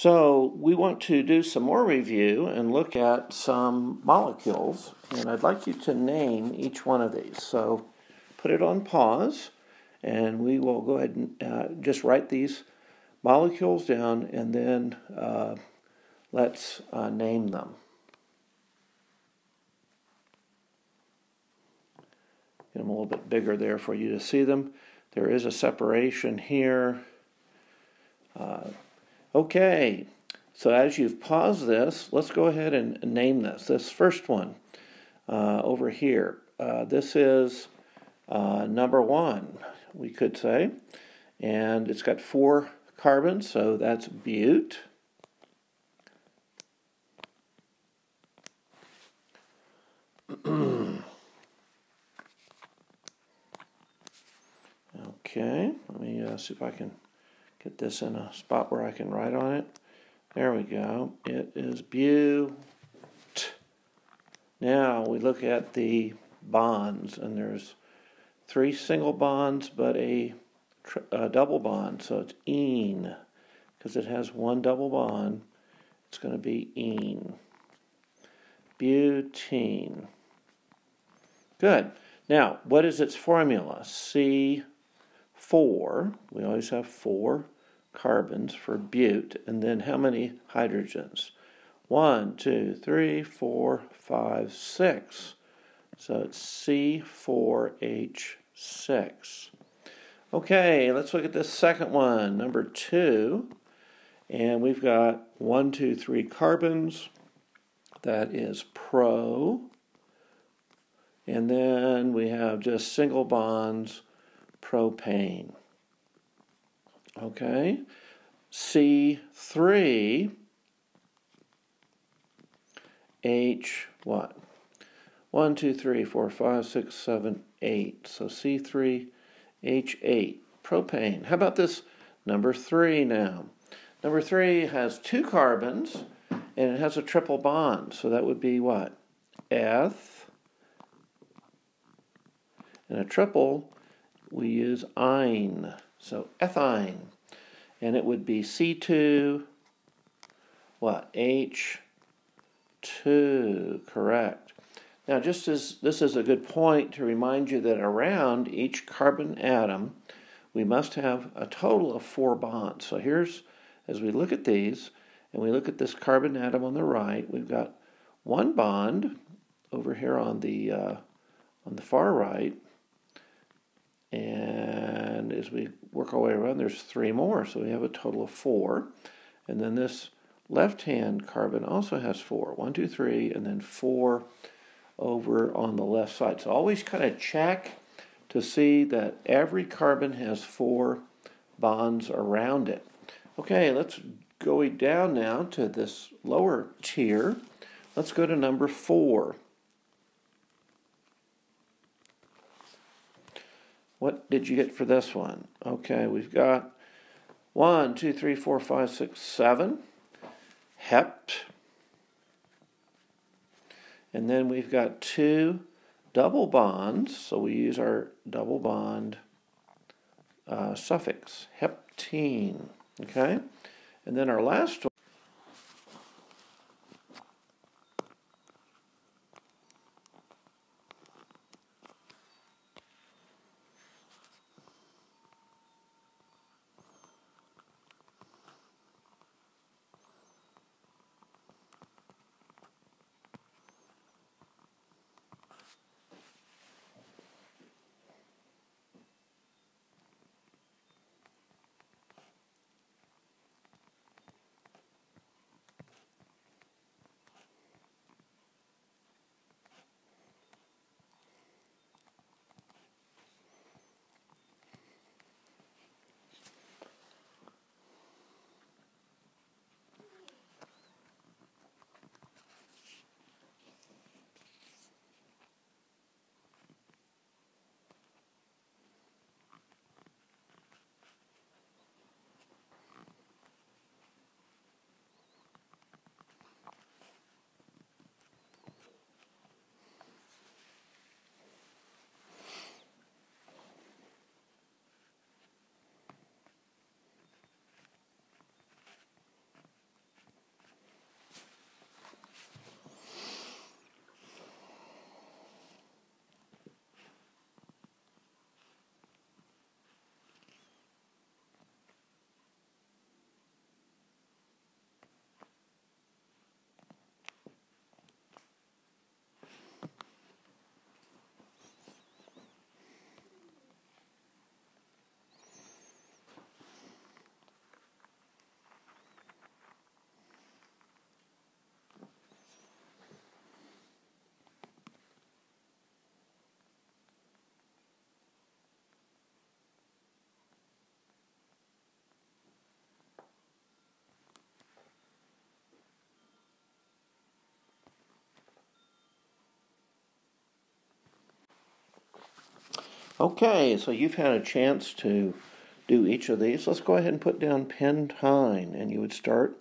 So we want to do some more review and look at some molecules, and I'd like you to name each one of these. So put it on pause, and we will go ahead and just write these molecules down, and then let's name them. Get them a little bit bigger there for you to see them. There is a separation here. Okay, so as you've paused this, let's go ahead and name this. This first one over here, this is number 1, we could say, and it's got 4 carbons, so that's bute. Okay, let me see if I can get this in a spot where I can write on it. There we go. It is bute. Now we look at the bonds, and there's 3 single bonds, but a double bond. So it's ene, because it has 1 double bond. It's going to be ene. Butene. Good. Now, what is its formula? C4. We always have 4 carbons for bute, and then how many hydrogens? 1, 2, 3, 4, 5, 6. So it's C4H6. Okay, let's look at this second one, number 2. And we've got 1, 2, 3 carbons. That is pro. And then we have just single bonds, propane. Okay, C3H what? 1, 2, 3, 4, 5, 6, 7, 8. So C3H8, propane. How about this number 3 now? Number 3 has 2 carbons, and it has a triple bond. So that would be what? Eth. And a triple, we use ine. So ethine. And it would be C2, what? H2, correct. Now, just as this is a good point to remind you that around each carbon atom, we must have a total of 4 bonds. So here's, as we look at these, and we look at this carbon atom on the right, we've got 1 bond over here on the far right, and as we work our way around, there's 3 more, so we have a total of 4. And then this left-hand carbon also has 4. 1, 2, 3, and then 4 over on the left side. So always kind of check to see that every carbon has 4 bonds around it. Okay, let's go down now to this lower tier. Let's go to number 4. What did you get for this one? Okay, we've got 1, 2, 3, 4, 5, 6, 7. Hept. And then we've got 2 double bonds, so we use our double bond suffix, heptene. Okay? And then our last one. Okay, so you've had a chance to do each of these. Let's go ahead and put down pentine, and you would start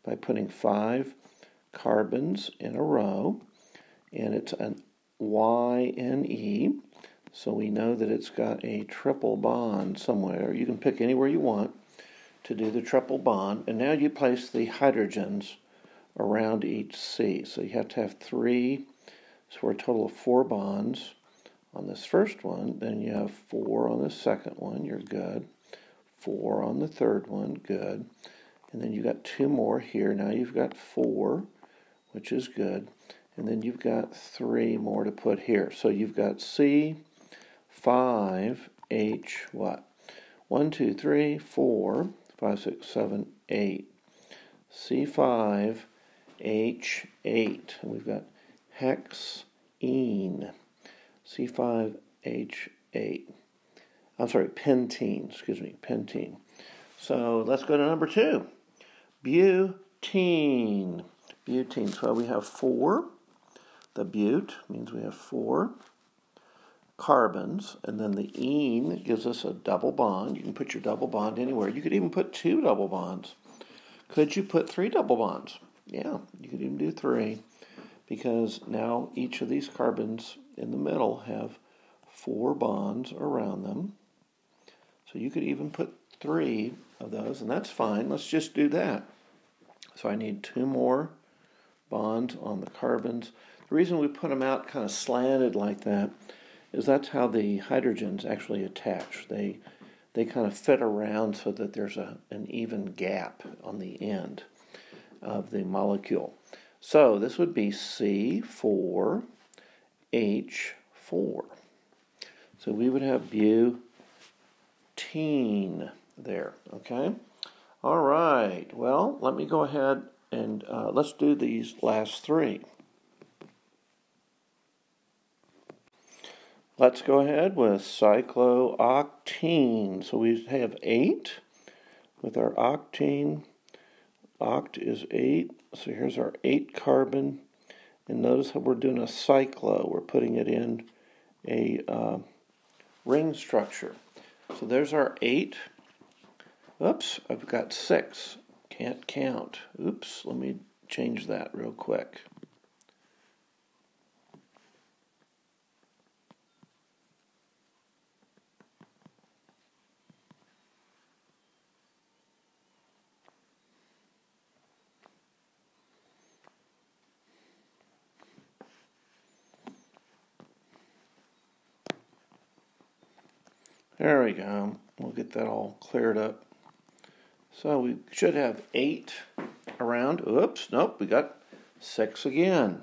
by putting 5 carbons in a row, and it's an YNE, so we know that it's got a triple bond somewhere. You can pick anywhere you want to do the triple bond, and now you place the hydrogens around each C. So you have to have 3, so for a total of 4 bonds on this first one. Then you have 4 on the second one, you're good. 4 on the third one, good. And then you got 2 more here. Now you've got 4, which is good. And then you've got 3 more to put here. So you've got C, 5, H, what? 1, 2, 3, 4, 5, 6, 7, 8. C5, H8. And we've got hexene. C5H8. I'm sorry, pentene. Excuse me, pentene. So let's go to number 2. Butene. Butene. So we have 4. The but means we have 4 carbons, and then the ene gives us a double bond. You can put your double bond anywhere. You could even put 2 double bonds. Could you put 3 double bonds? Yeah, you could even do 3, because now each of these carbons in the middle have 4 bonds around them. So you could even put 3 of those, and that's fine. Let's just do that. So I need 2 more bonds on the carbons. The reason we put them out kind of slanted like that is that's how the hydrogens actually attach. They kind of fit around so that there's an even gap on the end of the molecule. So this would be C4H4. So we would have butene there, okay? All right, well, let me go ahead and let's do these last 3. Let's go ahead with cyclooctene. So we have 8 with our octene. Oct is 8. So here's our 8 carbon. And notice how we're doing a cyclo. We're putting it in a ring structure. So there's our 8. Oops, I've got 6. Can't count. Oops, let me change that real quick. There we go. We'll get that all cleared up. So we should have 8 around. Oops, nope, we got 6 again.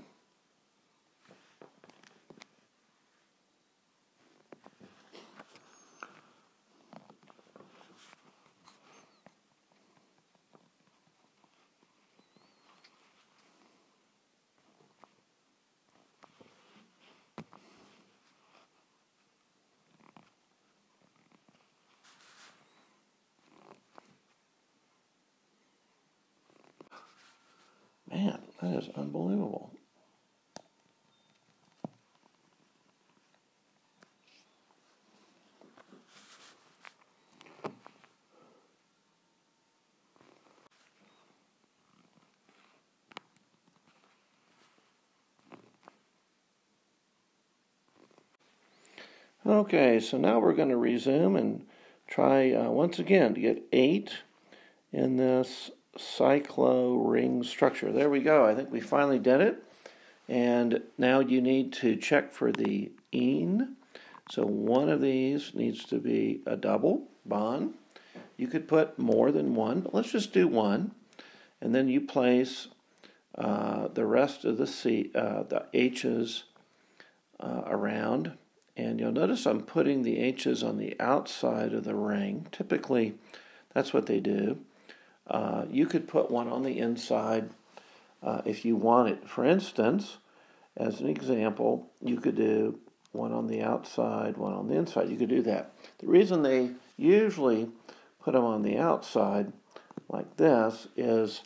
Man, that is unbelievable. Okay, so now we're going to resume and try once again to get 8 in this cyclo ring structure. There we go. I think we finally did it. And now you need to check for the ene. So one of these needs to be a double bond. You could put more than one, but let's just do one. And then you place the rest of the H's around. And you'll notice I'm putting the H's on the outside of the ring. Typically, that's what they do. You could put one on the inside if you want it. For instance, as an example, you could do one on the outside, one on the inside. You could do that. The reason they usually put them on the outside like this is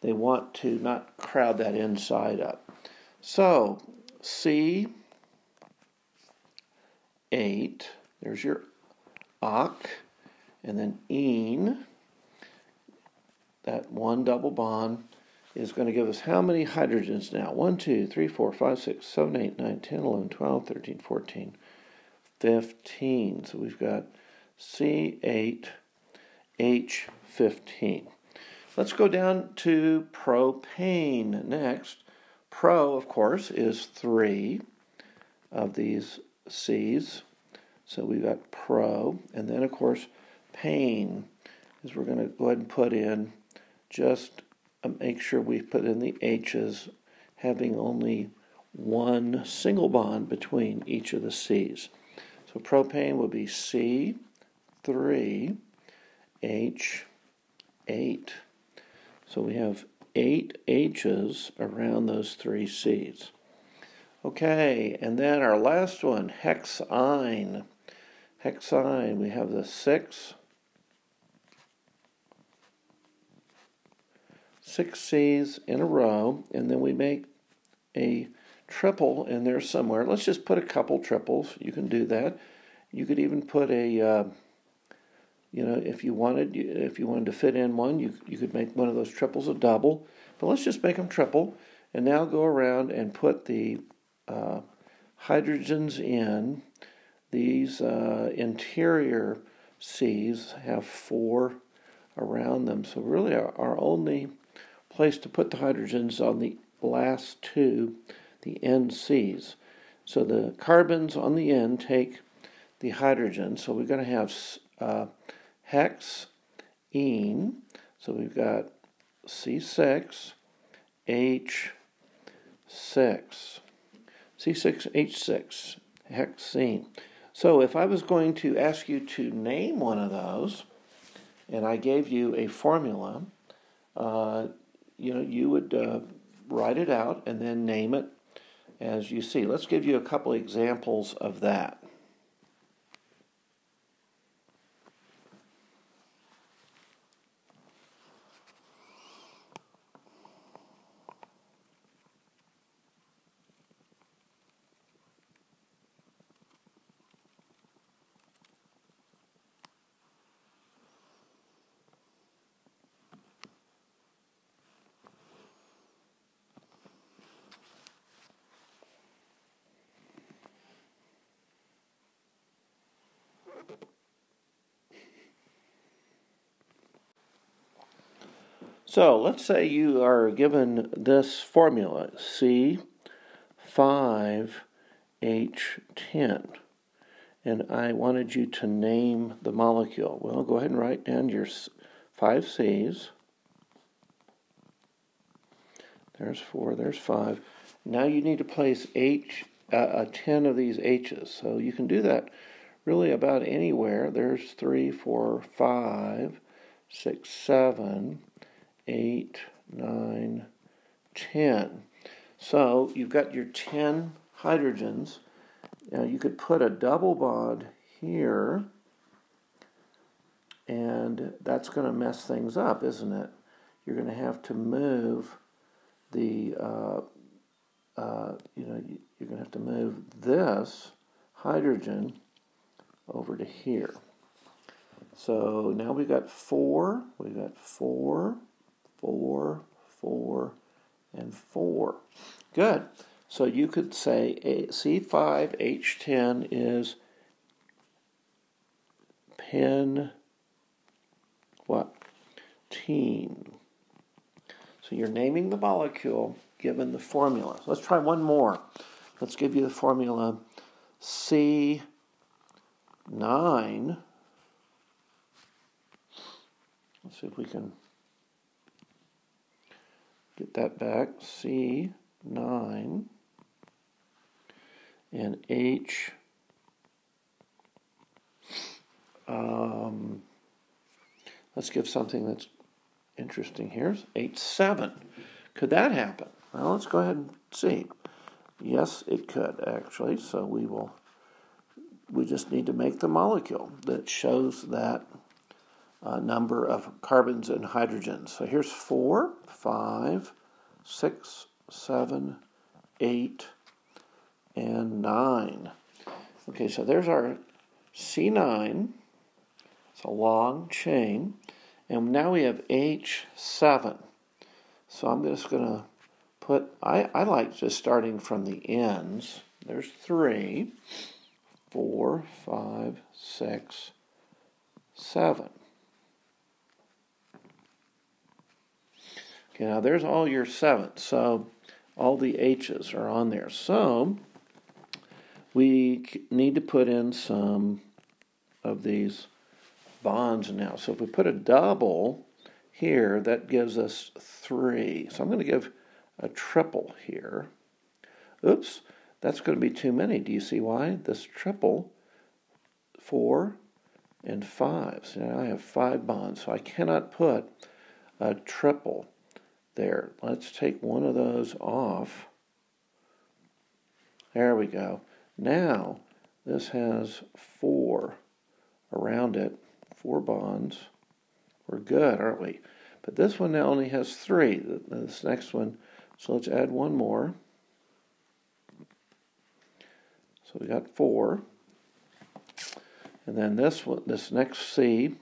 they want to not crowd that inside up. So C8 There's your oc, and then ene. That one double bond is going to give us how many hydrogens now? 1, 2, 3, 4, 5, 6, 7, 8, 9, 10, 11, 12, 13, 14, 15. So we've got C8H15. Let's go down to propane next. Pro, of course, is 3 of these C's. So we've got pro. And then, of course, pane is we're going to go ahead and put in just make sure we put in the H's having only one single bond between each of the C's. So propane will be C3H8. So we have 8 H's around those 3 C's. Okay, and then our last one, hexyne. Hexyne, we have the 6 C's in a row, and then we make a triple in there somewhere. Let's just put a couple triples. You can do that. You could even put a, if you wanted to fit in one, you could make one of those triples a double. But let's just make them triple, and now go around and put the hydrogens in. These interior C's have 4 around them, so really our only place to put the hydrogens on the last 2, the end C's. So the carbons on the end take the hydrogen. So we're going to have hexene. So we've got C6H6. C6H6, hexene. So if I was going to ask you to name one of those, and I gave you a formula, you would write it out and then name it as you see. Let's give you a couple examples of that. So let's say you are given this formula, C5H10, and I wanted you to name the molecule. Well, go ahead and write down your 5 C's. There's 4, there's 5. Now you need to place 10 of these H's. So you can do that really about anywhere. There's 3, 4, 5, 6, 7, 8, 9, 10. So you've got your 10 hydrogens. Now you could put a double bond here, and that's going to mess things up, isn't it? You're going to have to move the, you're going to have to move this hydrogen over to here. So now we've got 4, and 4. Good. So you could say C5H10 is pentene. So you're naming the molecule given the formula. So let's try one more. Let's give you the formula C9. Let's see if we can get that back. C9 and H. Let's give something that's interesting here. H7. Could that happen? Well, let's go ahead and see. Yes, it could actually. So we just need to make the molecule that shows that number of carbons and hydrogens. So here's 4, 5, 6, 7, 8, and 9. Okay, so there's our C9. It's a long chain. And now we have H7. So I'm just going to put, I like just starting from the ends. There's 3, 4, 5, 6, 7. Okay, now there's all your 7s. So all the H's are on there. So we need to put in some of these bonds now. So if we put a double here, that gives us 3. So I'm going to give a triple here. Oops, that's going to be too many. Do you see why? This triple, 4 and 5. So now I have 5 bonds. So I cannot put a triple there. Let's take one of those off. There we go. Now this has 4 around it. 4 bonds. We're good, aren't we? But this one now only has 3. This next one, so let's add one more. So we got 4. And then this one, this next C,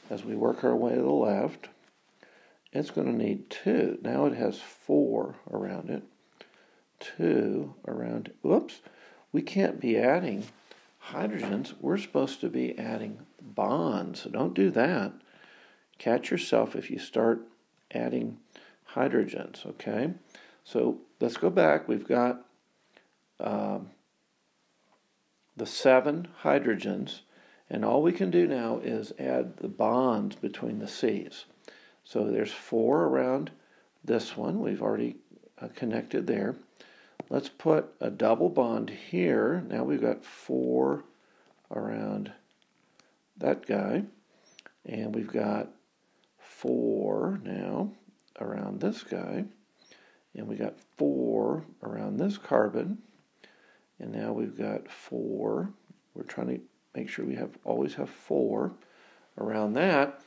as we work our way to the left, it's going to need 2. Now it has 4 around it. 2 around it. Whoops. We can't be adding hydrogens. We're supposed to be adding bonds. So don't do that. Catch yourself if you start adding hydrogens, okay? So let's go back. We've got the 7 hydrogens, and all we can do now is add the bonds between the C's. So there's 4 around this one. We've already connected there. Let's put a double bond here. Now we've got 4 around that guy. And we've got 4 now around this guy. And we got 4 around this carbon. And now we've got 4. We're trying to make sure we always have 4 around that.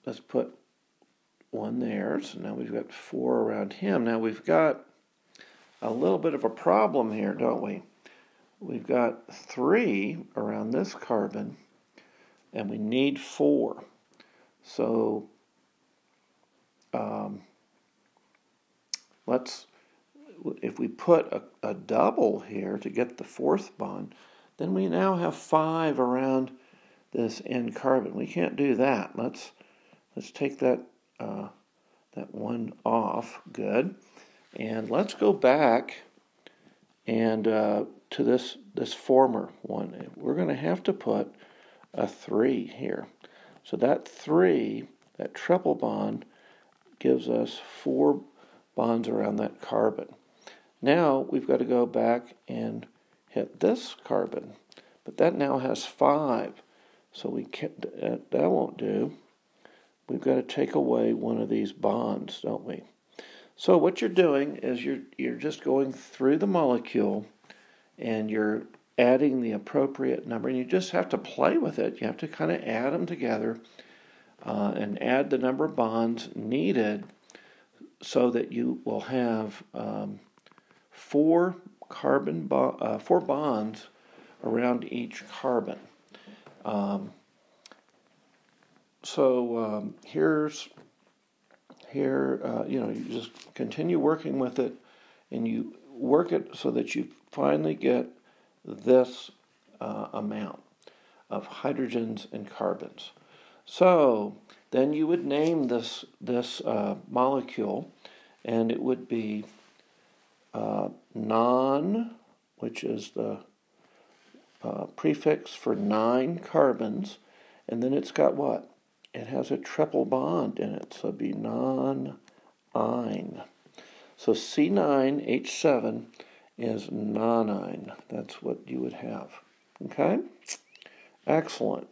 Let's put 1 there. So now we've got 4 around him. Now we've got a little bit of a problem here, don't we? We've got 3 around this carbon, and we need 4. So if we put a double here to get the 4th bond, then we now have 5 around this end carbon. We can't do that. Let's take that that 1 off. Good. And let's go back and to this former one. We're going to have to put a 3 here. So that 3, that triple bond, gives us 4 bonds around that carbon. Now we've got to go back and hit this carbon, but that now has 5. So we can't, that won't do. We've got to take away one of these bonds, don't we? So what you're doing is you're just going through the molecule and you're adding the appropriate number, and you just have to play with it. You have to kind of add them together and add the number of bonds needed so that you will have 4 bonds around each carbon. You just continue working with it, and you work it so that you finally get this amount of hydrogens and carbons. So then you would name this molecule, and it would be non, which is the prefix for 9 carbons, and then it's got what? It has a triple bond in it, so it'd be non-ine. So C9H7 is non-ine. That's what you would have. Okay? Excellent.